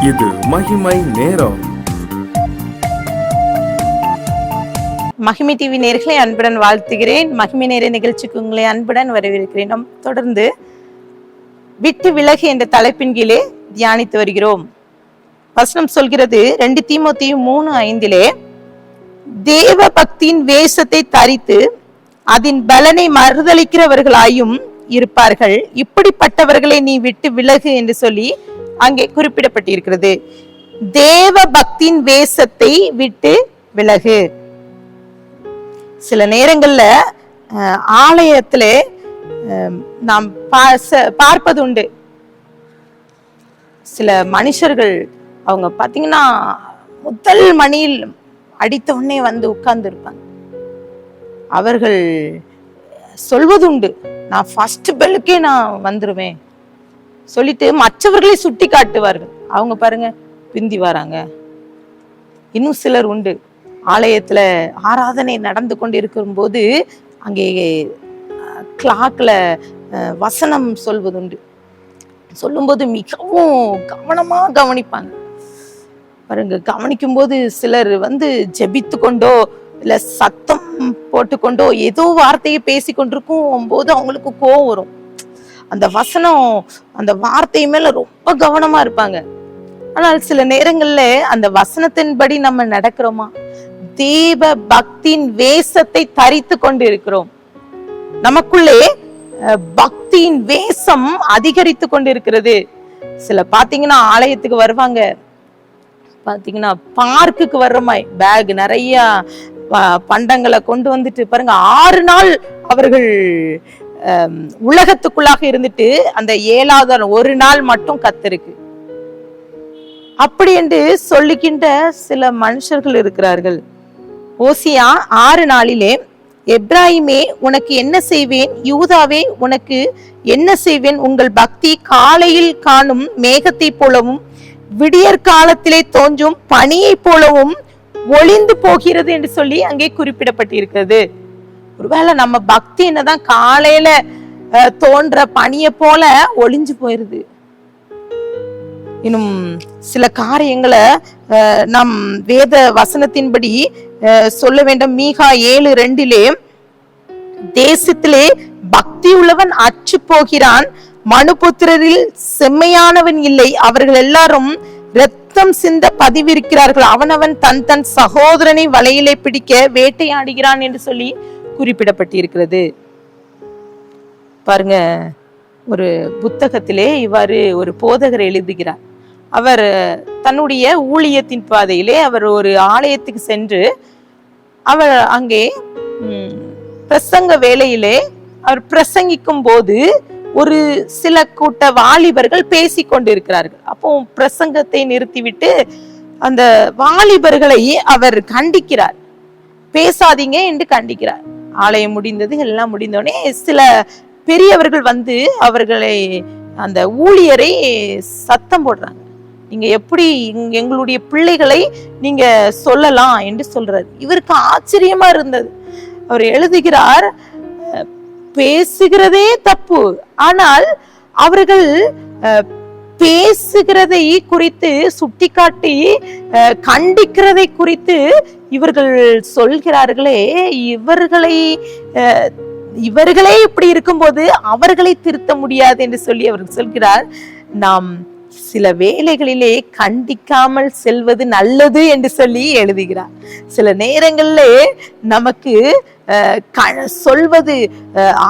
இது மகிமை நேரம். மகிமை டிவி நேயர்களை அன்புடன் வாழ்த்துகிறேன். மகிமை நேர நிகழ்ச்சிக்கு உங்களை அன்புடன் வரவேற்கிறேன். நாம் தொடர்ந்து விட்டு விலகு என்ற தலைப்பின் கீழே தியானித்து வருகிறோம். வசனம் சொல்கிறது 2 தீமோத்தேயு 3:5 தேவ பக்தியின் வேஷத்தை தரித்து அதன் பலனை மறுதலிக்கிறவர்களாயும் இருப்பார்கள், இப்படிப்பட்டவர்களை நீ விட்டு விலகு என்று சொல்லி அங்கே குறிப்பிடப்பட்டிருக்கிறது. தேவ பக்தியின் வேஷத்தை விட்டு விலகு. சில நேரங்கள்ல ஆலயத்துல நாம் பார்ப்பது உண்டு. சில மனுஷர்கள் அவங்க பாத்தீங்கன்னா முதல் மணியில் அடித்த உடனே வந்து உட்கார்ந்து இருப்பாங்க. அவர்கள் சொல்வது உண்டு, நான் ஃபர்ஸ்ட் பெல்லுக்கே நான் வந்துருவேன் சொல்லிட்டு மற்றவர்களை சுட்டி காட்டுவார்கள். அவங்க பாருங்க பிந்தி வராங்க. இன்னும் சிலர் உண்டு, ஆலயத்துல ஆராதனை நடந்து கொண்டு இருக்கும் போது அங்கே கிளாக்ல வசனம் சொல்வதுண்டு. சொல்லும்போது மிகவும் கவனமா கவனிப்பாங்க பாருங்க. கவனிக்கும் போது சிலர் வந்து ஜெபித்து கொண்டோ இல்ல சத்தம் போட்டுக்கொண்டோ ஏதோ வார்த்தையை பேசி கொண்டிருக்கும் போது அவங்களுக்கு கோவம் வரும். அந்த வசனம் அந்த வார்த்தை மேல ரொம்ப கவனமா இருப்பாங்க. ஆனால் சில நேரங்கள்ல அந்த வசனத்தின்படி நம்ம நடக்கிறோமா? தேவ பக்தியின் வேஷத்தை தரித்து கொண்டு இருக்கிறோம். நமக்குள்ளே பக்தியின் வேஷம் அதிகரித்து கொண்டு இருக்கிறது. சில பாத்தீங்கன்னா ஆலயத்துக்கு வருவாங்க, பாத்தீங்கன்னா பார்க்குக்கு வர்றமாய் பேக் நிறைய பண்டங்களை கொண்டு வந்துட்டு பாருங்க 6 நாள் அவர்கள் உலகத்துக்குள்ளாக இருந்துட்டு அந்த 7வது ஒரு நாள் மட்டும் கர்த்தருக்கு அப்படி என்று சொல்லுகின்ற சில மனுஷர்கள் இருக்கிறார்கள். ஓசியா 6 நாளிலே எப்ராயிமே உனக்கு என்ன செய்வேன், யூதாவே உனக்கு என்ன செய்வேன், உங்கள் பக்தி காலையில் காணும் மேகத்தை போலவும் விடியற் காலத்திலே தோன்றும் பனியை போலவும் ஒளிந்து போகிறது என்று சொல்லி அங்கே குறிப்பிடப்பட்டிருக்கிறது. ஒருவேளை நம்ம பக்தி என்னதான் காலையில தோன்ற பனியை போல ஒளிஞ்சு போயிருது. இன்னும் சில காரியங்களை நம் வேத வசனத்தின்படி சொல்ல வேண்டும். மீகா 7:2 தேசத்திலே பக்தி உள்ளவன் அற்று போகிறான், மனுபுத்திரரில் செம்மையானவன் இல்லை, அவர்கள் எல்லாரும் இரத்தம் சிந்த பதிவிருக்கிறார்கள், அவனவன் தன் தன் சகோதரனை வலையிலே பிடிக்க வேட்டையாடுகிறான் என்று சொல்லி குறிப்பிடப்பட்டிருக்கிறது. பாருங்க, ஒரு புத்தகத்திலே இவ்வாறு ஒரு போதகர் எழுதுகிறார். அவர் தன்னுடைய ஊழியத்தின் பாதையிலே அவர் ஒரு ஆலயத்துக்கு சென்று அவர் அங்கே பிரசங்க வேளையிலே அவர் பிரசங்கிக்கும் போது ஒரு சில கூட்ட வாலிபர்கள் பேசி கொண்டிருக்கிறார்கள். அப்போ பிரசங்கத்தை நிறுத்திவிட்டு அந்த வாலிபர்களை அவர் கண்டிக்கிறார், பேசாதீங்க என்று கண்டிக்கிறார். ஆலயம் முடிந்தது, எல்லாம் முடிந்தோடனே சில பெரியவர்கள் வந்து அவர்களை அந்த ஊழியரை சத்தம் போடுறாங்க, நீங்க எப்படி எங்களுடைய பிள்ளைகளை நீங்க சொல்லலாம் என்று சொல்றாரு. இவருக்கு ஆச்சரியமா இருந்தது. அவர் எழுதுகிறார், பேசுகிறதே தப்பு, ஆனால் அவர்கள் பேசுகிறதை குறித்து சுட்டிக்காட்டி கண்டிக்கிறதை குறித்து இவர்கள் சொல்கிறார்களே, இவர்களே இப்படி இருக்கும்போது அவர்களை திருத்த முடியாது என்று சொல்லி அவர் சொல்கிறார், நாம் சில வேளைகளிலே கண்டிக்காமல் செல்வது நல்லது என்று சொல்லி எழுதுகிறார். சில நேரங்களிலே நமக்கு சொல்வது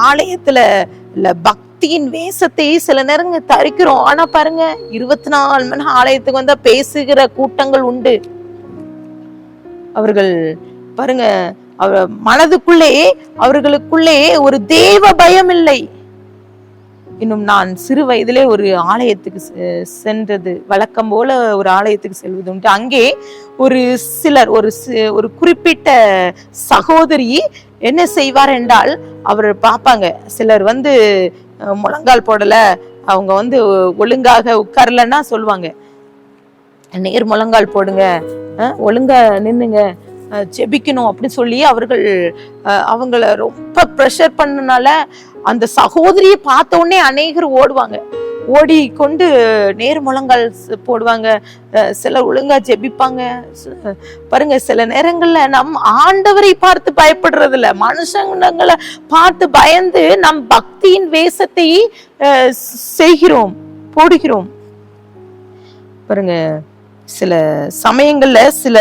ஆலயத்துல பக்தியின் வேஷத்தை சில நேரங்கள் தரிக்கிறோம். ஆனா பாருங்க 24 மணி ஆலயத்துக்கு வந்தா பேசுகிற கூட்டங்கள் உண்டு. அவர்கள் பாருங்க மனதுக்குள்ளே அவர்களுக்குள்ளே ஒரு தேவ பயம் இல்லை. இன்னும் நான் சிறு வயதிலே ஒரு ஆலயத்துக்கு சென்றது வழக்கம் போல ஒரு ஆலயத்துக்கு செல்வது உண்டு. அங்கே ஒரு சிலர் ஒரு குறிப்பிட்ட சகோதரி என்ன செய்வார் என்றால், அவர் பார்ப்பாங்க, சிலர் வந்து முழங்கால் போடல, அவங்க வந்து ஒழுங்காக உட்காரலன்னா சொல்லுவாங்க, நேர் முழங்கால் போடுங்க, ஒழுங்கா நின்னுங்க, ஜெபிக்கணும் அப்படின்னு சொல்லி அவங்கள ரொம்ப ப்ரெஷர் பண்ணனால அந்த சகோதரியை பார்த்த உடனே அநேகர் ஓடுவாங்க. ஓடிக்கொண்டு நேர் முழங்கால் போடுவாங்க, சிலர் ஒழுங்கா ஜெபிப்பாங்க. பாருங்க, சில நேரங்கள்ல நம் ஆண்டவரை பார்த்து பயப்படுறது இல்ல, மனுஷங்களை பார்த்து பயந்து நம் பக்தியின் வேஷத்தை செய்கிறோம், போடுகிறோம். பாருங்க, சில சமயங்கள்ல சில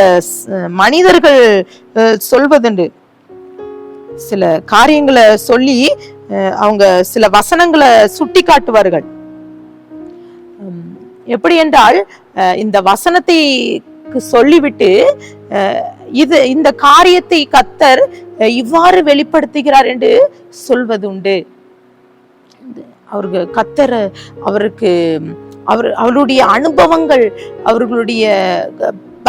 மனிதர்கள் சொல்வதுண்டு, சில காரியங்களை சொல்லி அவங்க சில வசனங்களை சுட்டி காட்டுவார்கள். எப்படி என்றால், இந்த வசனத்தை சொல்லிவிட்டு இந்த காரியத்தை கர்த்தர் இவ்வாறு வெளிப்படுத்துகிறார் என்று சொல்வது உண்டு. அவர்கள் கர்த்தர் அவருடைய அனுபவங்கள், அவர்களுடைய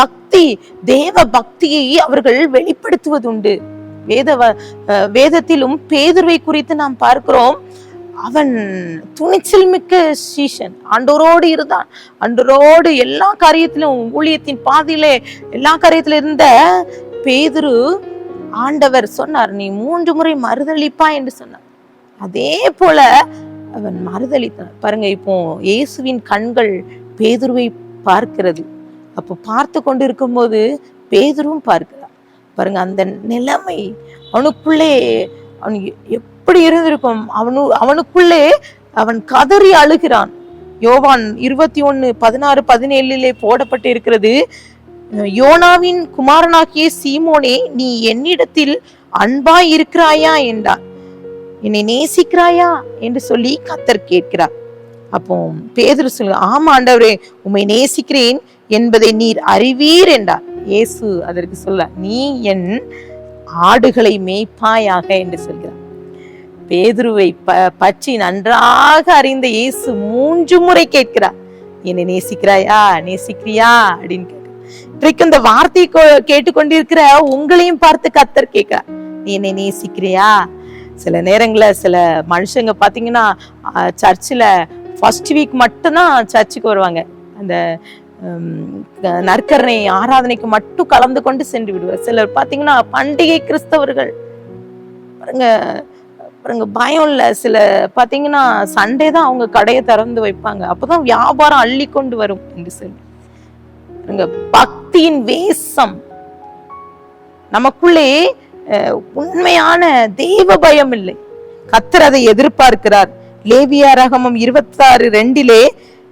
பக்தி, தேவ பக்தியை அவர்கள் வெளிப்படுத்துவது உண்டு. வேதத்திலும் பேதுருவை குறித்து நாம் பார்க்கிறோம். அவன் துணிச்சல் மிக்க சீஷன், ஆண்டவரோடு இருந்தான். ஆண்டவரோடு எல்லா காரியத்திலும், ஊழியத்தின் பாதையிலே எல்லா காரியத்திலும் இருந்த பேதுரு, ஆண்டவர் சொன்னார், நீ 3 முறை மறுதளிப்பா என்று சொன்னார். அதே போல அவன் மறுதளித்தான். பாருங்க, இப்போ இயேசுவின் கண்கள் பேதுருவை பார்க்கிறது. அப்போ பார்த்து கொண்டு இருக்கும் போது பேதுருவும் பார்க்கிறார். பாருங்க, அந்த நிலைமை அவனுக்குள்ளே அவன் எப்படி இருந்திருக்கும். அவனுக்குள்ளே அவன் கதறி அழுகிறான். யோவான் 21:16-17 போடப்பட்டு இருக்கிறது, யோனாவின் குமாரனாகிய சீமோனே, நீ என்னிடத்தில் அன்பாய் இருக்கிறாயா என்றார். என்னை நேசிக்கிறாயா என்று சொல்லி கர்த்தர் கேட்கிறார். அப்போ பேதுரு சொல்ல, ஆமா ஆண்டவரே, உம்மை நேசிக்கிறேன் என்பதை நீர் அறிவீர் என்றார். இயேசு அதற்கு சொல்ல, நீ என் ஆடுகளை மேய்ப்பாயாக என்று சொல்கிறார். பேதுருவை பற்றி நன்றாக அறிந்த இயேசு 3 முறை கேட்கிறார், என்னை நேசிக்கிறாயா, நேசிக்கிறியா அப்படின்னு கேட்கிறார். இன்றைக்கு இந்த வார்த்தை கேட்டுக்கொண்டிருக்கிற உங்களையும் பார்த்து கர்த்தர் கேட்கிறார், நீ என்னை நேசிக்கிறியா? சில நேரங்கள்ல சில மனுஷங்க பாத்தீங்கன்னா, சர்ச்சில் ஃபர்ஸ்ட் வீக் மட்டும்தான் சர்ச்சுக்கு வருவாங்க. அந்த நற்கரணை ஆராதனைக்கு மட்டும் கலந்து கொண்டு சென்று விடுவார். சிலர் பாத்தீங்கன்னா பண்டிகை கிறிஸ்தவர்கள். பாருங்க, பயம் இல்ல. சில பாத்தீங்கன்னா சண்டே தான் அவங்க கடையை திறந்து வைப்பாங்க, அப்பதான் வியாபாரம் அள்ளி கொண்டு வரும் என்று சொல்லி. பக்தியின் வேஷம் நமக்குள்ளே உண்மையான தெய்வ பயம் இல்லை. கர்த்தர் அதை எதிர்பார்க்கிறார். லேவியாராகமம் 26:2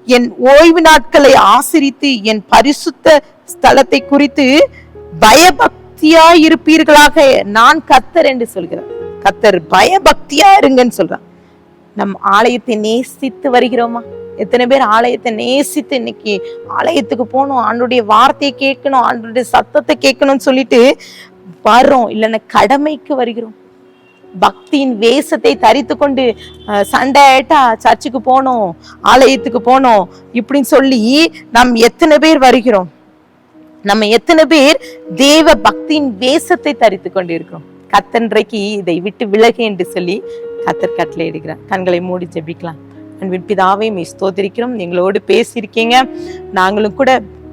என் ஓய்வு நாட்களை ஆசரித்து என் பரிசுத்த ஸ்தலத்தை குறித்து பயபக்தியா இருப்பீர்களாக நான் கர்த்தர் என்று சொல்கிறார். கர்த்தர் பயபக்தியா இருங்கன்னு சொல்றார். நம் ஆலயத்தை நேசித்து வருகிறோமா? எத்தனை பேர் ஆலயத்தை நேசித்து இன்னைக்கு ஆலயத்துக்கு போகணும், ஆண்டுடைய வார்த்தையை கேட்கணும், ஆண்டுடைய சத்தத்தை கேட்கணும்னு சொல்லிட்டு வர்றோம், இல்லைன்னா கடமைக்கு வருகிறோம். பக்தியின் வேஷத்தை தரித்து கொண்டு சண்டே ஆயிட்டா சர்ச்சுக்கு போனோம், ஆலயத்துக்கு போனோம் இப்படின்னு சொல்லி நாம் எத்தனை பேர் வருகிறோம்? நம்ம எத்தனை பேர் தேவ பக்தியின் வேஷத்தை தரித்து கொண்டு இருக்கிறோம்? கர்த்தன்றைக்கு இதை விட்டு விலகு என்று சொல்லி கர்த்தர் கட்டளை இடுகிறார். கண்களை மூடி ஜெபிக்கலாம். அன்பின் பிதாவே, மே ஸ்தோத்திரிக்கிறோம், எங்களோடு பேசியிருக்கீங்க. நாங்களும் கூட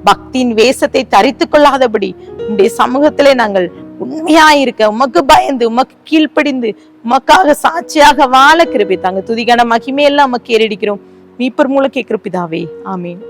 பக்தியின் வேஷத்தை தரித்து கொள்ளாதபடி உங்களுடைய சமூகத்திலே நாங்கள் உண்மையாயிருக்க, உமக்கு பயந்து, உமக்கு கீழ்ப்படிந்து, உமக்காக சாட்சியாக வாழ கிருபை தாங்க. துதிகான மகிமையெல்லாம் உமக்கு ஏறடிக்கிறோம். மீட்பர் மூலம் கேட்கிற பிதாவே, ஆமீன்.